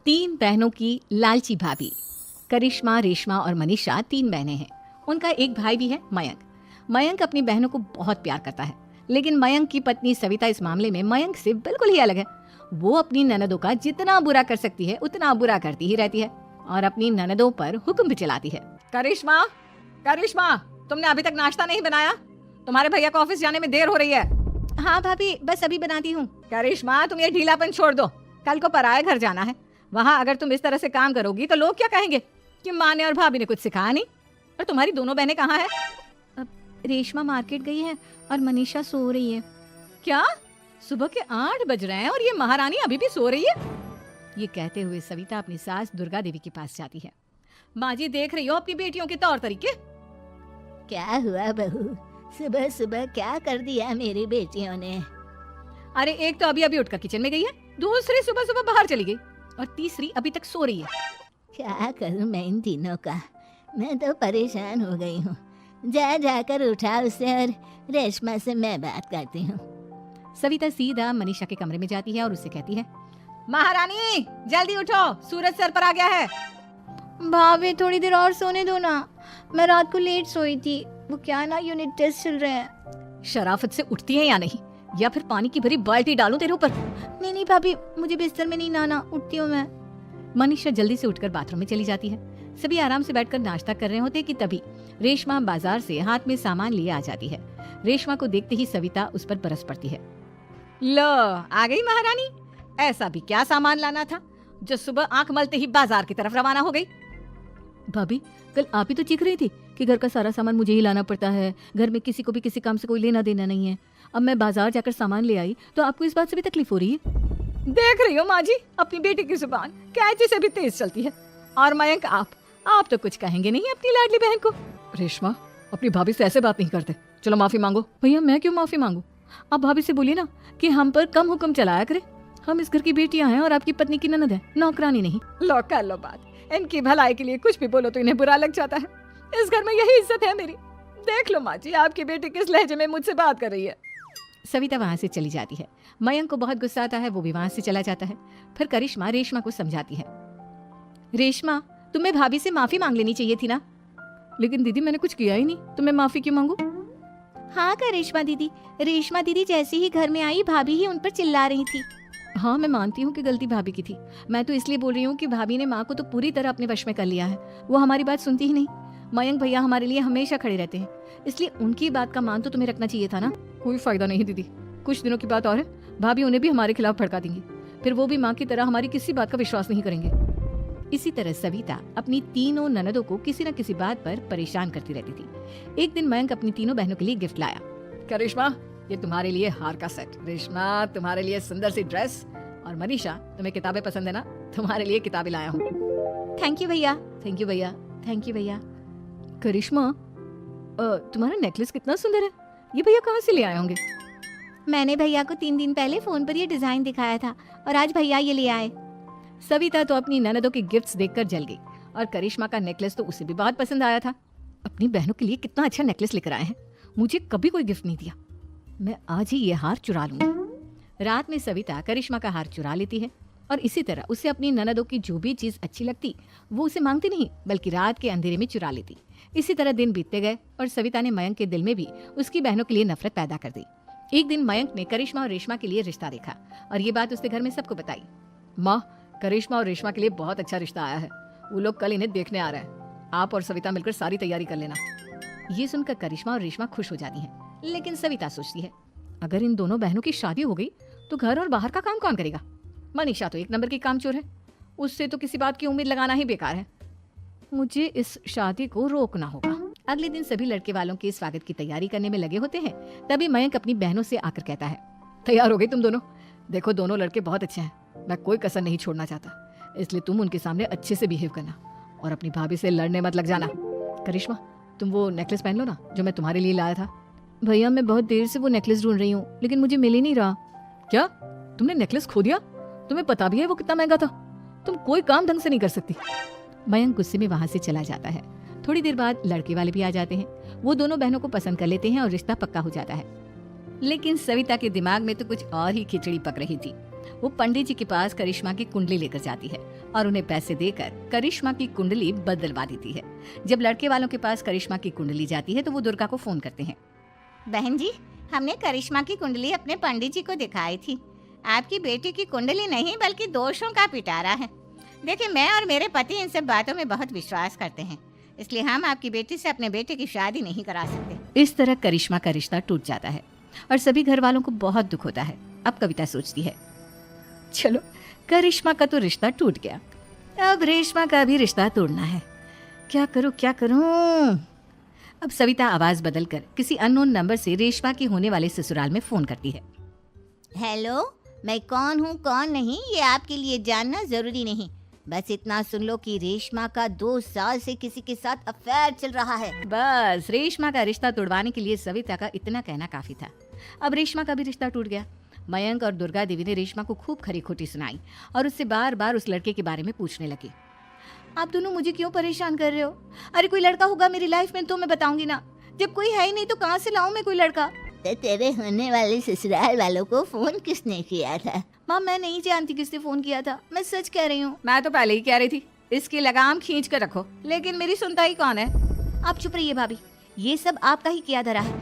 तीन बहनों की लालची भाभी। करिश्मा, रेशमा और मनीषा तीन बहनें हैं। उनका एक भाई भी है, मयंक। मयंक अपनी बहनों को बहुत प्यार करता है, लेकिन मयंक की पत्नी सविता इस मामले में मयंक से बिल्कुल ही अलग है। वो अपनी ननदों का जितना बुरा कर सकती है उतना बुरा करती ही रहती है और अपनी ननदों पर हुक्म भी चलाती है। करिश्मा, करिश्मा, तुमने अभी तक नाश्ता नहीं बनाया? तुम्हारे भैया को ऑफिस जाने में देर हो रही है। हाँ भाभी, बस अभी बनाती हूँ। करिश्मा, तुम ये ढीलापन छोड़ दो। कल को पराये घर जाना है। वहाँ अगर तुम इस तरह से काम करोगी तो लोग क्या कहेंगे कि माँ ने और भाभी ने कुछ सिखाया नहीं। और तुम्हारी दोनों बहनें कहाँ है? रेशमा मार्केट गई है और मनीषा सो रही है। क्या? सुबह के 8 बज रहे हैं और ये महारानी अभी भी सो रही है? ये कहते हुए सविता अपनी सास दुर्गा देवी के पास जाती है। माँ जी, देख रही हो अपनी बेटियों के तौर तरीके? क्या हुआ बहू, सुबह सुबह क्या कर दिया मेरी बेटियों ने? अरे एक तो अभी अभी उठकर किचन में गई है, दूसरी सुबह सुबह बाहर चली गई और तीसरी अभी तक सो रही है। क्या करूं मैं इन तीनों का, मैं तो परेशान हो गई हूँ। जा जाकर उठा उसे और रेशमा से मैं बात करती हूँ। सविता सीधा मनीषा के कमरे में जाती है और उससे कहती है, महारानी जल्दी उठो, सूरज सर पर आ गया है। भाभी थोड़ी देर और सोने दो ना, मैं रात को लेट सोई थी। वो क्या ना, यूनिट टेस्ट चल रहे हैं। शराफत से उठती है या नहीं, या फिर पानी की भरी बाल्टी डालूं तेरे ऊपर? नहीं नहीं भाभी, मुझे बिस्तर में नहीं लाना, उठती हूँ मैं। मनीषा जल्दी से उठकर बाथरूम में चली जाती है। सभी आराम से बैठकर नाश्ता कर रहे होते कि तभी रेशमा बाजार से हाथ में सामान लिए आ जाती है। रेशमा को देखते ही सविता उस पर बरस पड़ती है। लो, आ गई महारानी। ऐसा भी क्या सामान लाना था जो सुबह आंख मलते ही बाजार की तरफ रवाना हो गई? भाभी, कल आप ही तो चीख रही थी कि घर का सारा सामान मुझे ही लाना पड़ता है, घर में किसी को भी किसी काम से कोई लेना देना नहीं है। अब मैं बाजार जाकर सामान ले आई तो आपको इस बात से भी तकलीफ हो रही है? देख रही हो माँ जी, अपनी बेटी की जुबान कैंची से भी तेज चलती है। और मयंक, आप तो कुछ कहेंगे नहीं अपनी लाडली बहन को। रेशमा, अपनी भाभी से ऐसे बात नहीं करते। चलो माफी मांगो। भैया, मैं क्यों माफी मांगू? आप भाभी से बोलिए ना कि हम पर कम हुक्म चलाया करे। हम इस घर की बेटियां हैं और आपकी पत्नी की ननद है, नौकरानी नहीं। लो कर लो बात। इनकी भलाई के लिए कुछ भी बोलो तो इन्हें बुरा लग जाता है। इस घर में यही इज्जत है मेरी। देख लो माँ जी, आपकी बेटी किस लहजे में मुझसे बात कर रही है। सविता वहाँ से चली जाती है। मयंक को बहुत गुस्सा आता है, वो भी वहाँ से चला जाता है। फिर करिश्मा रेशमा को समझाती है, रेशमा, तुम्हें भाभी से माफी मांग लेनी चाहिए थी ना। लेकिन दीदी, मैंने कुछ किया ही नहीं, तो मैं माफी क्यों मांगू? हाँ करिश्मा दीदी, रेशमा दीदी जैसे ही घर में आई भाभी ही उन पर चिल्ला रही थी। हाँ, मैं मानती हूँ कि गलती भाभी की थी। मैं तो इसलिए बोल रही हूँ कि भाभी ने माँ को तो पूरी तरह अपने वश में कर लिया है। वो हमारी बात सुनती ही नहीं। मयंक भैया हमारे लिए हमेशा खड़े रहते हैं, इसलिए उनकी बात का मान तो तुम्हें रखना चाहिए था ना। कोई फायदा नहीं दीदी, कुछ दिनों की बात और है, भाभी उन्हें भी हमारे खिलाफ भड़का देंगी। फिर वो भी माँ की तरह हमारी किसी बात का विश्वास नहीं करेंगे। इसी तरह सविता अपनी तीनों ननदों को किसी न किसी बात पर परेशान करती रहती थी। एक दिन मयंक अपनी तीनों बहनों के लिए गिफ्ट लाया। करिश्मा, ये तुम्हारे लिए हार का सेट। रेशमा, तुम्हारे लिए सुंदर सी ड्रेस। और मनीषा, तुम्हें किताबें पसंद है ना, तुम्हारे लिए किताबें लाया हूँ। थैंक यू भैया। थैंक यू भैया। थैंक यू भैया। करिश्मा, तुम्हारा नेकलेस कितना सुंदर है, ये भैया कहाँ से ले आए होंगे? मैंने भैया को 3 दिन पहले फोन पर ये डिजाइन दिखाया था और आज भैया ये ले आए। सविता तो अपनी ननदों के गिफ्ट्स देखकर जल गई और करिश्मा का नेकलेस तो उसे भी बहुत पसंद आया था। अपनी बहनों के लिए कितना अच्छा नेकलेस लेकर आए हैं, मुझे कभी कोई गिफ्ट नहीं दिया। मैं आज ही ये हार चुरा लूंगी। रात में सविता करिश्मा का हार चुरा लेती है और इसी तरह उसे अपनी ननदों की जो भी चीज अच्छी लगती वो उसे मांगती नहीं, बल्कि रात के अंधेरे में चुरा लेती। इसी तरह दिन बीतते गए और सविता ने मयंक के दिल में भी उसकी बहनों के लिए नफरत पैदा कर दी। एक दिन मयंक ने करिश्मा और रेशमा के लिए रिश्ता देखा और ये बात उसने घर में सबको बताई। माँ, करिश्मा और रेशमा के लिए बहुत अच्छा रिश्ता आया है, वो लोग कल इन्हें देखने आ रहे हैं। आप और सविता मिलकर सारी तैयारी कर लेना। ये सुनकर करिश्मा और रेशमा खुश हो जाती हैं, लेकिन सविता सोचती है, अगर इन दोनों बहनों की शादी हो गई तो घर और बाहर का काम कौन करेगा? मनीषा तो 1 नंबर की कामचोर है, उससे तो किसी बात की उम्मीद लगाना ही बेकार है। मुझे इस शादी को रोकना होगा। अगले दिन सभी लड़के वालों के स्वागत की तैयारी करने में लगे होते हैं। तभी मयंक अपनी बहनों से आकर कहता है, तैयार हो गई तुम दोनों? देखो, दोनों लड़के बहुत अच्छे हैं, मैं कोई कसर नहीं छोड़ना चाहता, इसलिए तुम उनके सामने अच्छे से बिहेव करना और अपनी भाभी से लड़ने मत लग जाना। करिश्मा, तुम वो नेकलेस पहन लो ना जो मैं तुम्हारे लिए लाया था। भैया, मैं बहुत देर से वो नेकलेस ढूंढ रही हूँ, लेकिन मुझे मिल ही नहीं रहा। क्या? तुमने नेकलेस खो दिया? तुम्हें पता भी है वो कितना महंगा था? तुम कोई काम ढंग से नहीं कर सकती। मयंक गुस्से में वहां से चला जाता है। थोड़ी देर बाद लड़के वाले भी आ जाते हैं। वो दोनों बहनों को पसंद कर लेते हैं और रिश्ता पक्का हो जाता है। लेकिन सविता के दिमाग में तो कुछ और ही खिचड़ी पक रही थी। वो पंडित जी के पास करिश्मा की कुंडली लेकर जाती है और उन्हें पैसे देकर करिश्मा की कुंडली बदलवा देती है। जब लड़के वालों के पास करिश्मा की कुंडली जाती है तो वो दुर्गा को फोन करते हैं। बहन जी, हमने करिश्मा की कुंडली अपने पंडित जी को दिखाई थी। आपकी बेटी की कुंडली नहीं बल्कि दोषों का पिटारा है। देखिए, मैं और मेरे पति इन सब बातों में बहुत विश्वास करते हैं, इसलिए हम आपकी बेटी से अपने बेटे की शादी नहीं करा सकते। इस तरह करिश्मा का रिश्ता टूट जाता है और सभी घर वालों को बहुत दुख होता है। अब कविता सोचती है, चलो करिश्मा का तो रिश्ता टूट गया, अब रेशमा का भी रिश्ता तोड़ना है। क्या करूं क्या करूं? अब सविता आवाज बदलकर किसी अननोन नंबर से रेशमा के होने वाले ससुराल में फोन करती है। हेलो, मैं कौन हूँ कौन नहीं ये आपके लिए जानना जरूरी नहीं। बस इतना सुन लो कि रेशमा का 2 साल से किसी के साथ अफेयर चल रहा है। बस रेशमा का रिश्ता तोड़वाने के लिए सविता का इतना कहना काफी था। अब रेशमा का भी रिश्ता टूट गया। मयंक और दुर्गा देवी ने रेशमा को खूब खरी खोटी सुनाई और उससे बार बार उस लड़के के बारे में पूछने लगे। आप दोनों मुझे क्यों परेशान कर रहे हो? अरे कोई लड़का होगा मेरी लाइफ में तो मैं बताऊंगी ना। जब कोई है ही नहीं तो कहाँ से लाऊं मैं कोई लड़का? तो तेरे होने वाले ससुराल वालों को फोन किसने किया था? माँ, मैं नहीं जानती किसने फोन किया था, मैं सच कह रही हूँ। मैं तो पहले ही कह रही थी इसकी लगाम खींच कर रखो, लेकिन मेरी सुनता ही कौन है? आप चुप रहिए भाभी, ये सब आपका ही किया धरा है।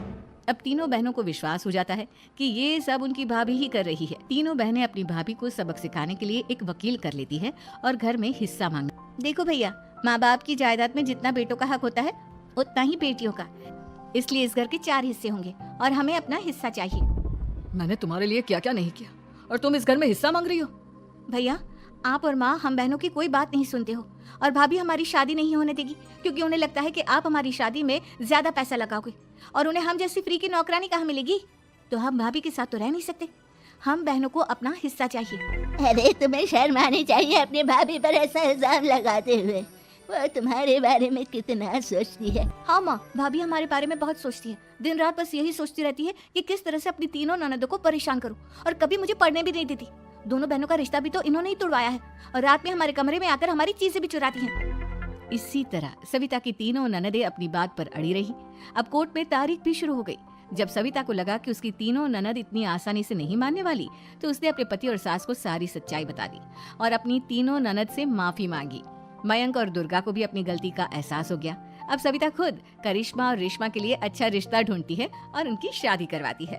अब तीनों बहनों को विश्वास हो जाता है कि ये सब उनकी भाभी ही कर रही है। तीनों बहनें अपनी भाभी को सबक सिखाने के लिए एक वकील कर लेती है और घर में हिस्सा मांग। देखो भैया, माँ बाप की जायदाद में जितना बेटों का हक होता है उतना ही बेटियों का, इसलिए इस घर के 4 हिस्से होंगे और हमें अपना हिस्सा चाहिए। मैंने तुम्हारे लिए क्या क्या नहीं किया और तुम इस घर में हिस्सा मांग रही हो? भैया, आप और माँ हम बहनों की कोई बात नहीं सुनते हो और भाभी हमारी शादी नहीं होने देगी क्योंकि उन्हें लगता है कि आप हमारी शादी में ज्यादा पैसा लगाओगे और उन्हें हम जैसी फ्री की नौकरानी कहाँ मिलेगी। तो हम भाभी के साथ तो रह नहीं सकते, हम बहनों को अपना हिस्सा चाहिए। अरे तुम्हें शर्म आनी चाहिए अपनी भाभी पर ऐसा इल्जाम लगाते हुए। वो तुम्हारे बारे में कितना सोचती है। हाँ माँ, भाभी हमारे बारे में बहुत सोचती है। दिन रात बस यही सोचती रहती है कि किस तरह से अपनी तीनों ननदों को परेशान करूं और कभी मुझे पढ़ने भी नहीं देती। दोनों बहनों का रिश्ता भी तो इन्होंने ही तोड़वाया है और रात में हमारे कमरे में आकर हमारी चीजें भी चुराती हैं। इसी तरह सविता की तीनों ननदें अपनी बात पर अड़ी रही। अब कोर्ट में तारीख भी शुरू हो गई। जब सविता को लगा कि उसकी तीनों ननद इतनी आसानी से नहीं मानने वाली, तो उसने अपने पति और सास को सारी सच्चाई बता दी और अपनी तीनों ननद से माफी मांगी। मयंक और दुर्गा को भी अपनी गलती का एहसास हो गया। अब सविता खुद करिश्मा और रेशमा के लिए अच्छा रिश्ता ढूंढती है और उनकी शादी करवाती है।